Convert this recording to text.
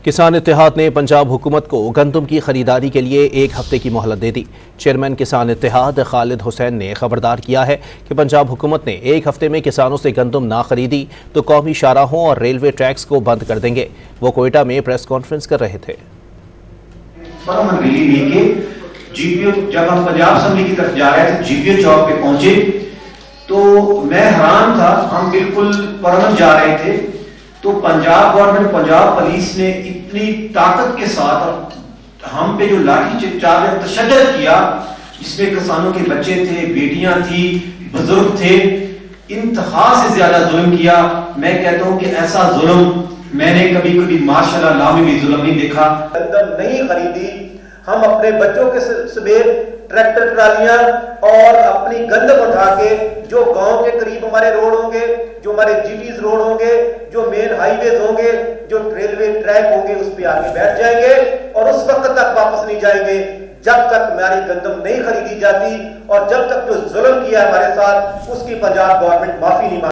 کسان اتحاد نے پنجاب حکومت کو گندم کی خریداری کے لیے 1 ہفتے کی مہلت دے دی۔ چیئرمین کسان اتحاد خالد حسین نے خبردار کیا ہے کہ پنجاب حکومت نے 1 ہفتے میں کسانوں سے گندم نہ خریدی تو قومی شاہراہوں اور ریلوے ٹریکس کو بند کر دیں گے۔ وہ کوئٹہ میں پریس کانفرنس کر رہے تھے۔ جب ہم پنجاب اسمبلی کی طرف جا رہے تھے جی پی او چوک پہ پہنچے تو میں حیران تھا، ہم بالکل پرامن جا رہے تھے تو پنجاب گورنمنٹ، پنجاب پولیس نے اتنی طاقت کے ساتھ ہم پہ جو لاٹھی چارج تشدد کیا، جس میں کسانوں کے بچے تھے، بیٹیاں تھی، بزرگ تھے، انتہا سے زیادہ ظلم کیا۔ میں کہتا ہوں کہ ایسا ظلم میں نے کبھی ماشاءاللہ لا میں بھی ظلم نہیں دیکھا۔ گندم نہیں خریدی، ہم اپنے بچوں کے سمیت ٹریکٹر ٹرالیاں اور اپنی گندم اٹھا کے جو گاؤں کے قریب ہمارے روڈ ہوں گے، جو ہمارے جی ٹیز روڈ ہوں گے، جو مین ہائی ویز ہوں گے، جو ریلوے ٹریک ہوں گے، اس پہ آگے بیٹھ جائیں گے اور اس وقت تک واپس نہیں جائیں گے جب تک ہماری گندم نہیں خریدی جاتی اور جب تک جو ظلم کیا ہے ہمارے ساتھ اس کی پنجاب گورنمنٹ معافی نہیں مانگتی۔